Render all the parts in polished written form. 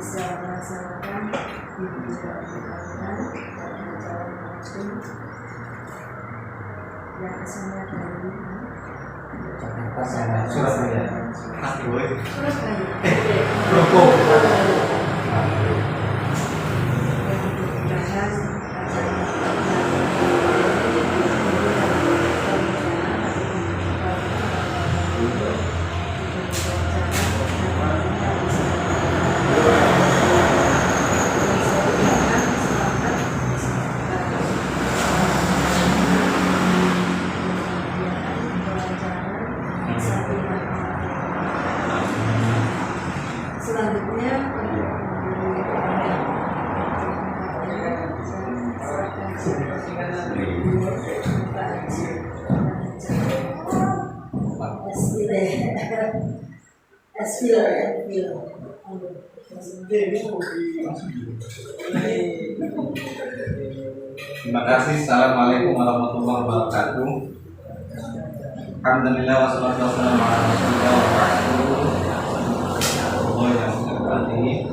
bisa melaksanakan yang asalnya dari Surabaya. selanjutnya Terima kasih. Assalamualaikum warahmatullahi wabarakatuh. Alhamdulillah wassalatu wassalamu ala rasulillah wa Allah yang terhormati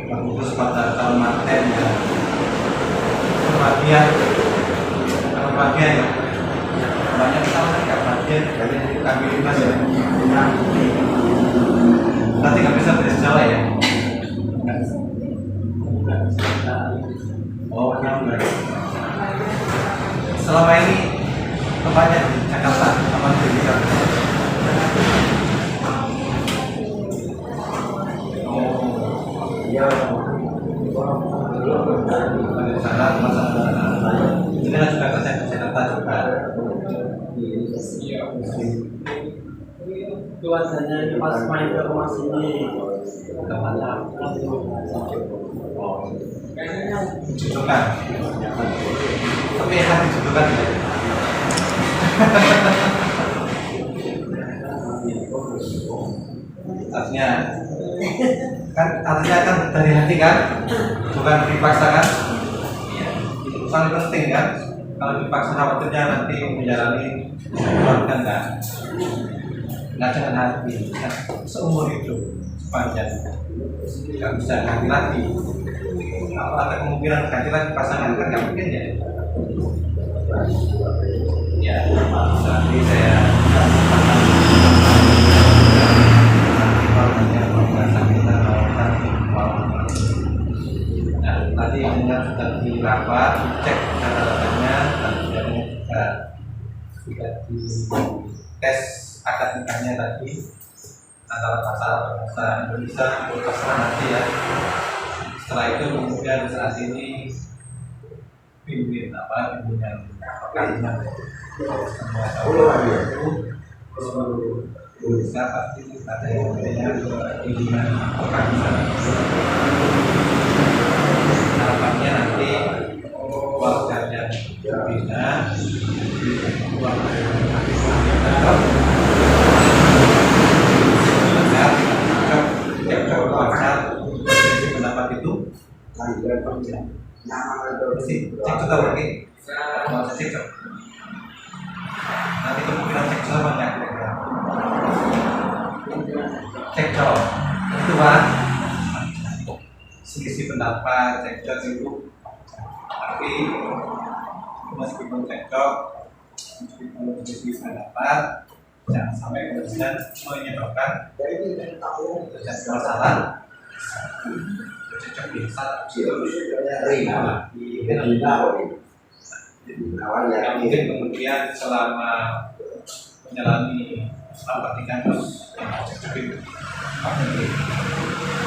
terkhusus pada tahun Maret ya. Bahagia ya. Banyak tahun tidak bahagia dari kami Mas ya. Nanti nggak bisa bahasa Jawa ya. Oh, alhamdulillah. Selama ini tempatnya di Jakarta, apa di Jakarta? Oh, iya. Pada saat masa ini kan juga kerja di Jakarta juga. Iya. Itu adanya pas main ke rumah sini Tempatnya. Oh, jujukan. Tapi hati jujukan ya. artinya kan dari hati kan, bukan dipaksakan. Itu paling penting kan. Kalau dipaksa khawatirnya nanti menjalani keluarga nggak dengan hati, seumur hidup sepanjang nggak bisa ganti lagi. Kalau ada kemungkinan ganti lagi pasangan kan nggak mungkin ya. Ya, nanti saya tadi yang sudah dirapat, dicek data-datanya, dan sudah di tes akad nikahnya tadi antara bahasa Indonesia atau bahasa nanti ya. Setelah itu kemudian saat ini pimpin yang perkawinan semua tahun itu bisa pasti ada yang namanya bimbingan perkawinan. Harapannya nanti keluarganya berbeda, pendapat itu cek lagi nanti kemungkinan cek banyak cekcok itu kan selisih pendapat cekcok itu, tapi meskipun cekcok meskipun selisih pendapat jangan sampai kemudian menyebabkan terjadi masalah. Cocok biasa mungkin kemudian selama menjalani pernikahan terus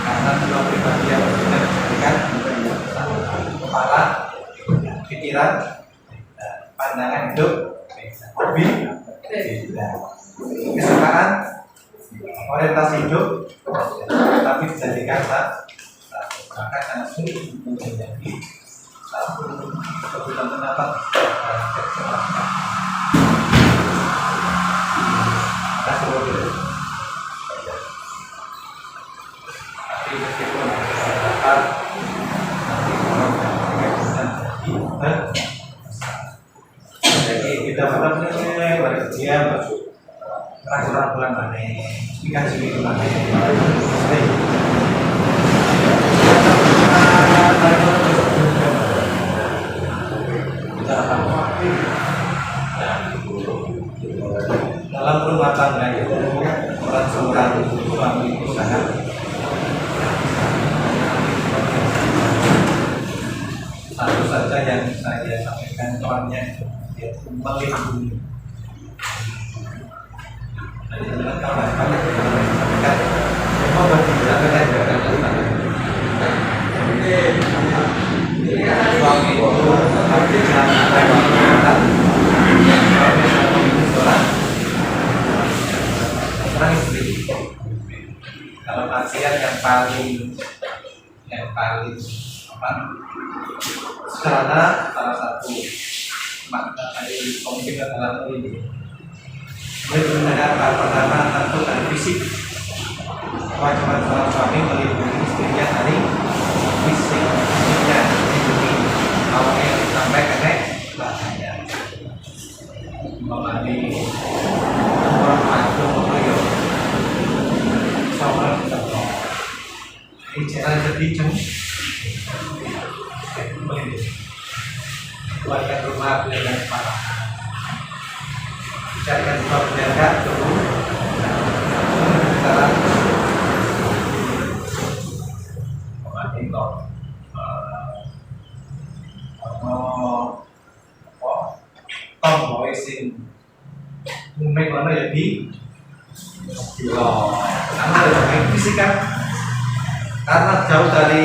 karena dua pribadi yang berbeda diberikan kepala, pikiran, pandangan hidup, hobi, kesukaan, orientasi hidup, tapi dijadikan maka sangat sulit untuk menjadi satu kebutuhan pendapat. Tapi meskipun pendapat jadi kita benar-benar dia Rangkulan bulan mana? Dikasih itu mana? Dalam rumah tangga itu orang seorang suami usaha satu saja yang saya sampaikan perannya yaitu melindungi. Jadi dengan kawan-kawan sampaikan semua bertindak dengan suami itu harus orang istri. Kalau pasien yang paling apa? Secara salah satu makna dari komik adalah ini. Mendengar pertama tentu dari fisik. Kewajiban seorang suami melindungi istrinya dari fisiknya, melindungi awalnya yang sampai kena bahaya. Memahami orang macam beliau. Seorang tidak tahu. Ini cara lebih jauh. Buatkan rumah belajar parah. Carikan rumah belajar dulu. Sekarang memahami kok. Tomboy sing mumeng mana ya di karena ada main fisik kan, karena jauh dari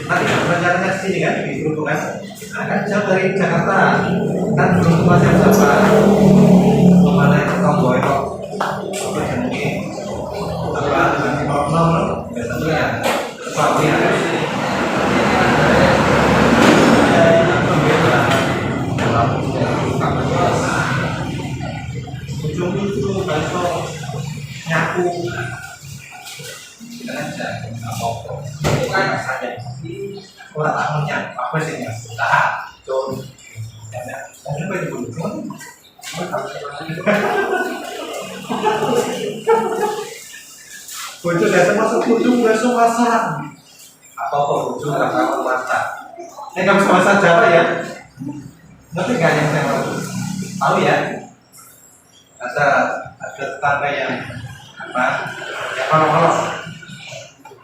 nanti rencananya sini kan di Perhubungan kan jauh dari Jakarta kan belum masih sama mana itu tomboy kok apa jenisnya apa nanti mau biasanya suami ada ujung itu bakso nyapu kita aja apa-apa bukan saja orang tamunya apa sih ya tahan con ada apa itu con bocor biasa masuk ujung bakso masak apa-apa ujung apa masak ini kamu masak Jawa ya ngerti nggak yang saya mau tahu ya ada tetangga yang apa ya kalau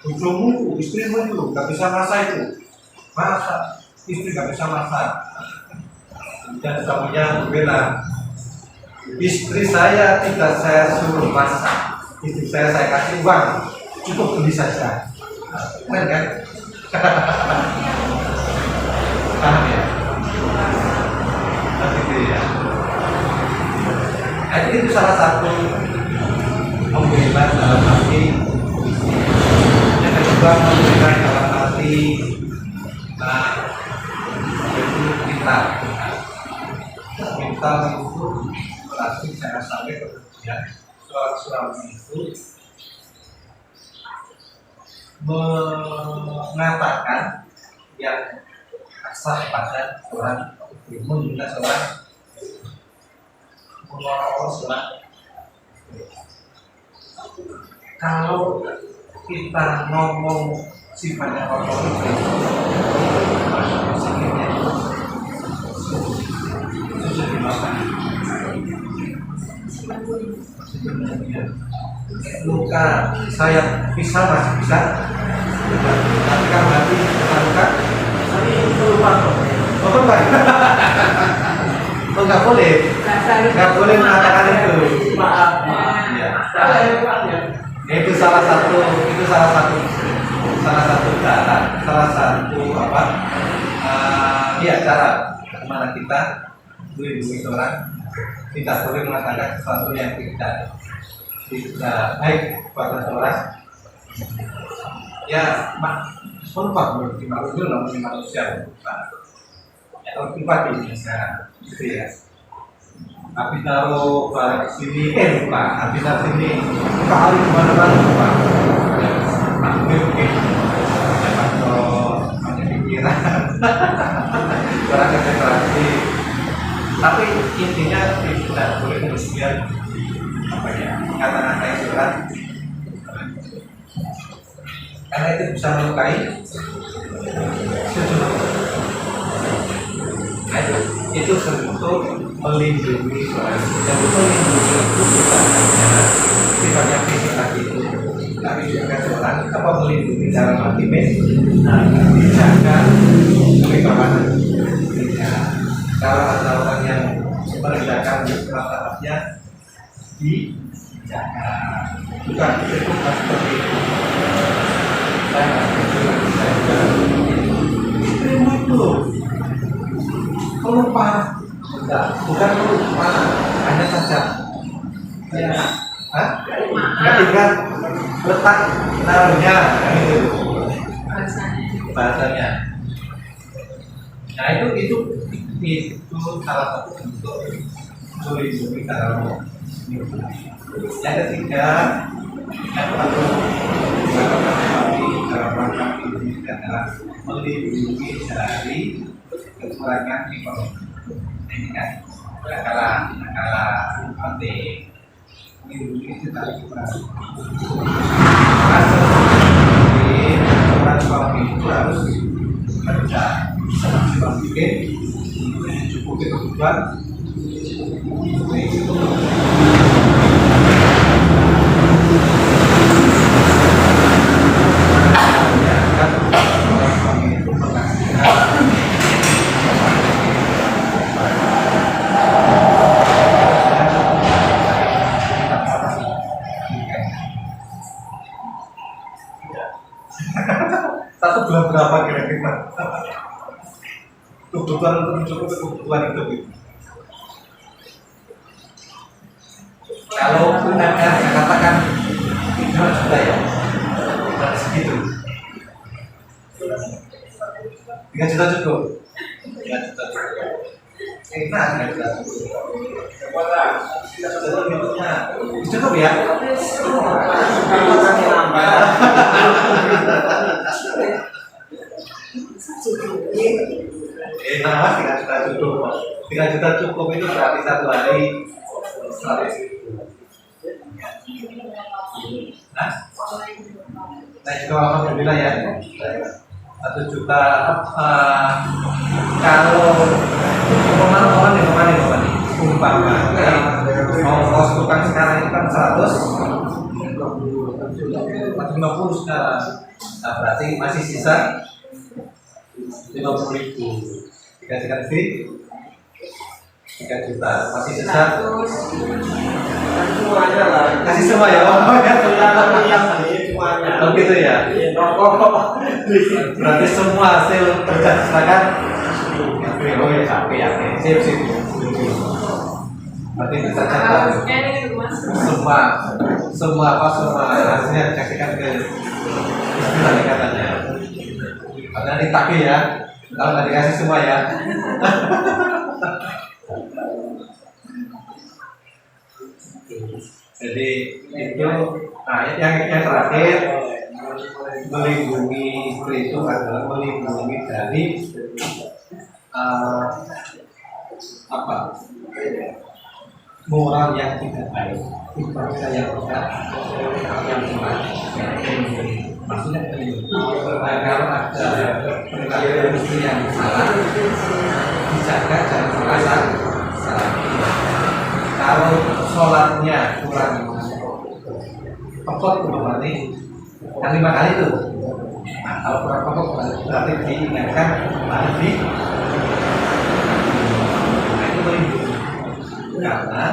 ujungmu istrimu itu nggak bisa masak itu masak istri nggak bisa masak dan suaminya bilang istri saya tidak saya suruh masak istri saya kasih uang cukup beli saja keren kan paham ya gitu ya. Nah, itu salah satu memberikan dalam arti yang kedua memberikan dalam arti itu pintar itu berarti jangan sampai kemudian suami itu mengatakan yang asal pada orang meminta seorang seorang kalau kita ngomong sifatnya otoriter itu dimakan luka saya bisa masih bisa tapi kan berarti luka ini lupa oh baik oh nggak boleh mengatakan itu maaf ya itu salah satu apa cara bagaimana kita melindungi orang tidak boleh mengatakan sesuatu yang tidak baik pada seorang ya sumpah berarti manusia atau pribadi sekarang gitu ya. Habis taruh barang sini lupa, habis taruh sini kali kemana-mana lupa. Mungkin atau hanya pikiran, kurang konsentrasi. Tapi intinya tidak boleh kemudian kata-kata yang berat, karena itu bisa melukai sejumlah. Nah, itu bentuk melindungi orang. Dan melindungi itu bukan hanya sifatnya fisik tadi itu, tapi juga seorang apa melindungi dalam arti dijaga kebebasan. Kalau ada orang yang merendahkan martabatnya dijaga, bukan itu bukan seperti itu. Saya juga itu pelupa, bukan pelupa, hanya saja ya, ketika letak naruhnya itu bahasanya. Nah itu salah satu bentuk melindungi dalam. Yang ketiga, yang perlu dalam rangka ini adalah melindungi dari kekurangan ekonomi. Ini kan kalah penting. Melindungi dari kekurangan. Orang suami itu harus kerja semaksimal mungkin mencukupi kebutuhan. Satu bulan berapa kira-kira kebutuhan untuk mencukupi kebutuhan hidup itu? Kalau UMR saya katakan 5 juta ya, segitu. 3 juta cukup. 3 juta cukup. Enak 3 juta cukup. Cukup ya? Enak 3 juta cukup. 3 juta cukup itu berarti satu hari 100.000. Nah, juga alhamdulillah ya. 1 juta. Kalau orang yang kemana umpama mau kos tukang sekarang itu kan 150 sekarang. Nah berarti masih sisa 50.000. Dikasihkan istri 3 juta, masih sisa semuanya lah. kasih semua ya. Oh ya, semuanya. oh gitu ya. Berarti semua hasil kerja silakan. Oh ya capek ya, sip. Berarti kita catat semua hasilnya dikasihkan ke istri tadi katanya. Karena ditagih ya, kalau nggak dikasih semua ya. Jadi itu, nah yang terakhir melindungi istri itu adalah melindungi dari moral yang tidak baik, ibadah yang tidak yang salah. Maksudnya kalau ada perilaku istri yang salah, dijaga jangan salah. Kalau sholatnya kurang pokok berarti kan 5 kali itu. Nah, kalau kurang pokok berarti diingatkan lebih. Nah itu melindungi karena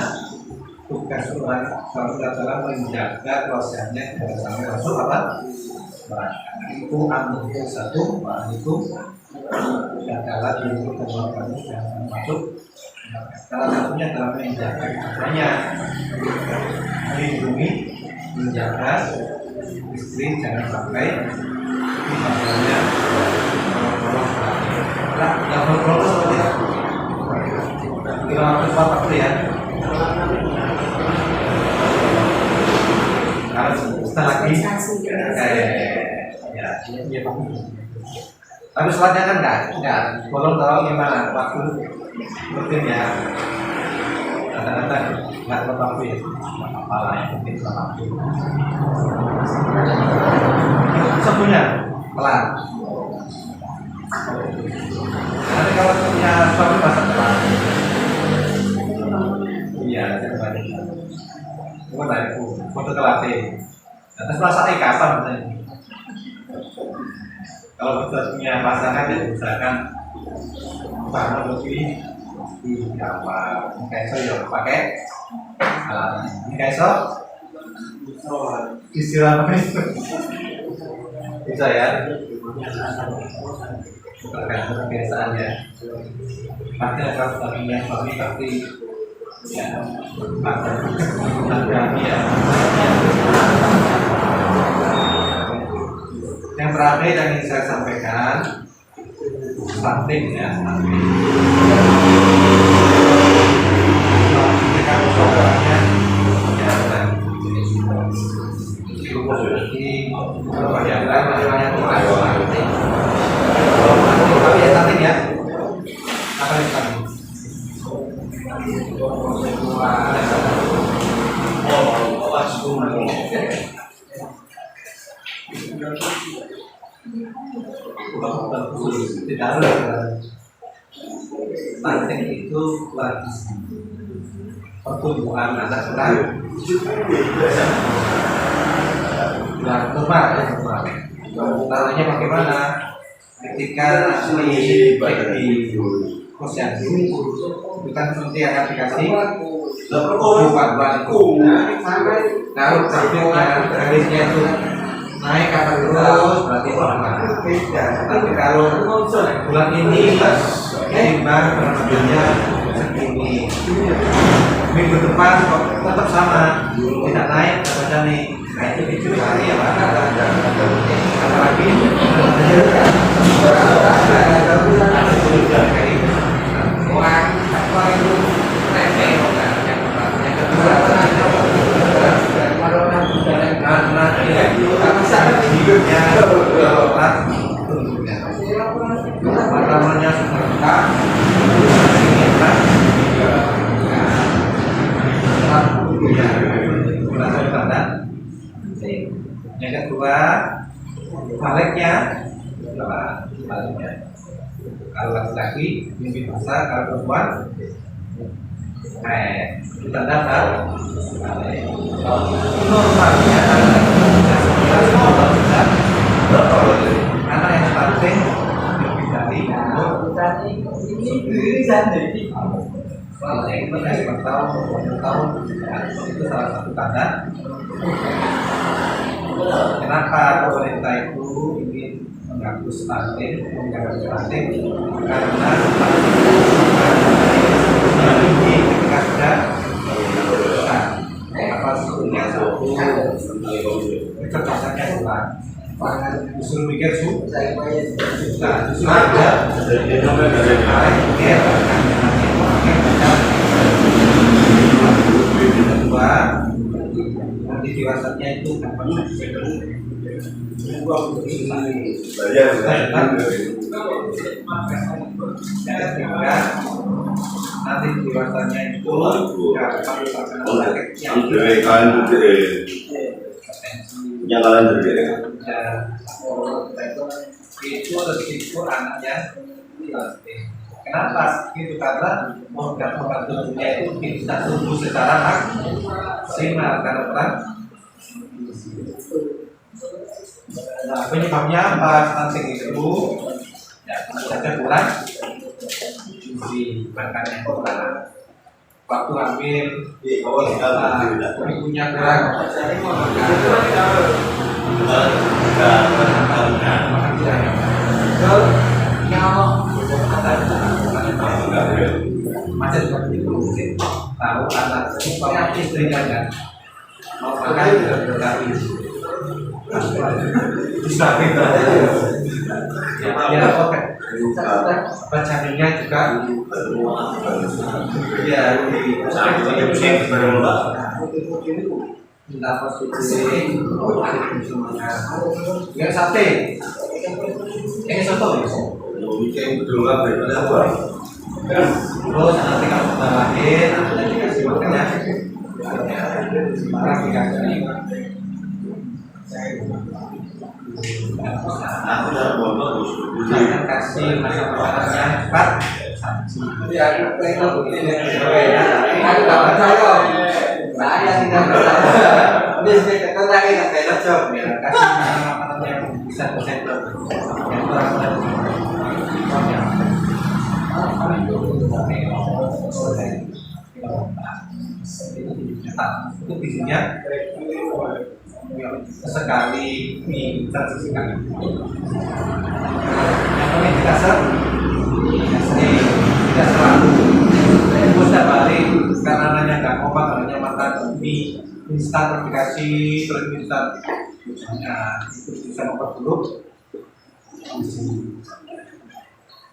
tugas orang adalah menjaga keluarganya jangan sampai masuk apa? Itu ambil satu, itu jagalah diri keluargamu jangan masuk. Salah satunya adalah menjaga keluarganya, melindungi, menjaga istri jangan sampai misalnya nggak berproses seperti itu. Kita waktu apa ya? Harus setelah lagi, ya. Tapi sholatnya kan enggak. Bolong tahu gimana waktu rutin ya. Kata-kata nggak tetapi kepala yang penting tetapi bisa punya pelan. Nanti kalau punya suami bahasa pelan, iya saya kembali. Cuma dari itu foto kelatih. Nanti perasaan kapan katanya? Kalau kita punya pasangan ya usahakan bangun lebih di kamar. Kayak so ya pakai alat ini kayak so istilah apa itu bisa ya bukan kebiasaan ya pasti kalau suami pasti ya hati ya. Yang terakhir yang ingin saya sampaikan stunting ya ketika usahanya ya jadi kalau bayangkan namanya stunting tapi ya stunting ya apa yang stunting tidak harus stunting itu lagi pertumbuhan anak kan normal ya normal. Caranya bagaimana? Ketika di posyandu itu kan nanti akan dikasih obat kalau grafiknya garisnya itu naik kata terus berarti normal. Tapi kalau bulan ini seimbang perbedaannya segini, minggu depan kok tetap sama tidak naik saja nih. Nah itu hari ya Pak. Apalagi orang itu remeh yang kedua karena hidupnya pertamanya suka yang kedua baliknya kalau laki-laki mimpi besar, kalau perempuan kita dapat normalnya anak yang stunting lebih dari soalnya itu dari tahun itu salah satu tanda kenapa pemerintah itu ingin menghapus stunting, karena tinggi ketika sudah apa sebetulnya satu kecerdasannya kurang. Justru mikir susah, justru ada kedua nanti dewasanya itu nanti dewasanya itu itu resiko anaknya. Kenapa? Itu karena organ-organ tubuhnya itu bisa tumbuh secara maksimal karena nah, penyebabnya apa? Stunting itu ya saja kurang gizi, makannya kurang, waktu hamil ibunya kurang macam seperti itu mungkin tahu anak supaya istrinya kan mau makan tidak berkali bisa kita ya oke bacaannya juga ya yang sate ini soto terus nanti kamu tambahin nanti dikasih makan ya Klarifikasi. Aku udah ngomong. Jangan kasih masa perjalanannya cepat. Ya, aku pengen begini. Aku nggak percaya. Saya tidak percaya. Bisa kita lagi nggak kayak job ya. Kasih makanan yang bisa bersentuh. Yang kurang itu visinya sekali ditransisikan. Yang paling dasar tidak selalu bisa balik karena nanya nggak kompak, hanya makan mie instan aplikasi terus instan. Nah, itu bisa memperburuk.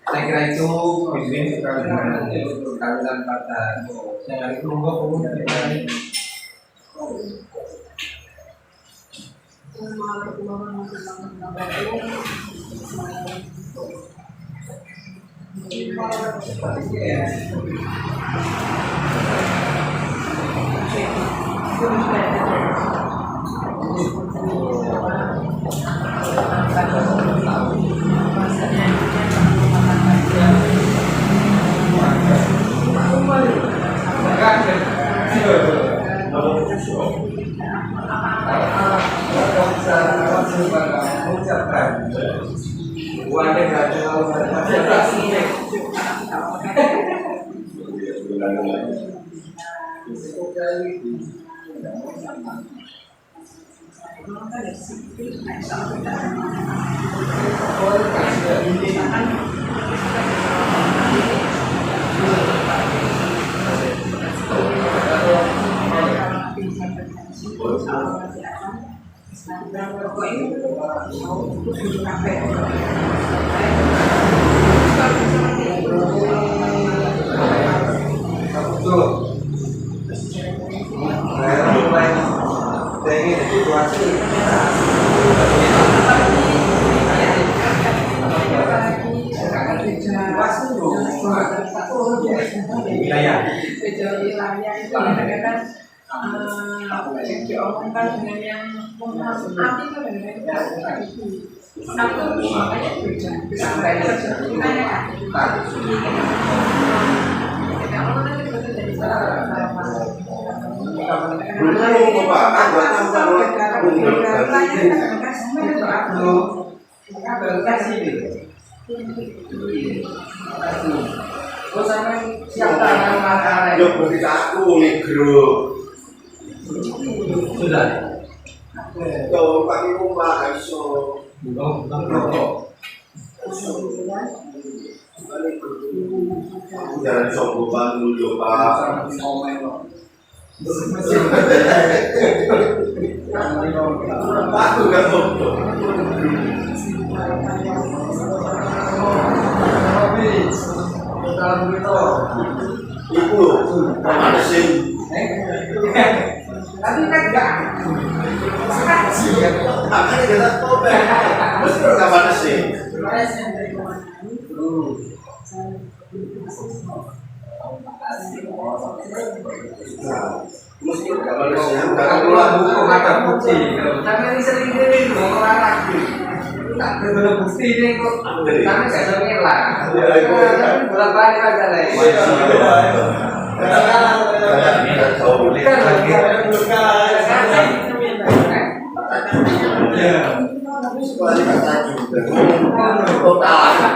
Saya kira itu bisnis kehamilan pada yang hari itu monggo kemudian wilayah itu kadang-kadang yang diomongkan dengan yang menghormati itu dengan itu. Satu makanya beda. Sampai gimana kan? Aku nih grup. sudah. Tuh pakai rumah iso. Jangan sombong dulu Pak. Aku gak sombong. Ibu, mana sih? Tapi kan enggak. Akan kita topeng. Terus nggak mana sih? Mesti nggak mana sih? Karena pulang buku kata kunci. Tapi ini sering ini dua orang lagi. Tak berbeda bukti ini kok. Tapi nggak sering lah. Tapi bolak-balik aja lah. Total.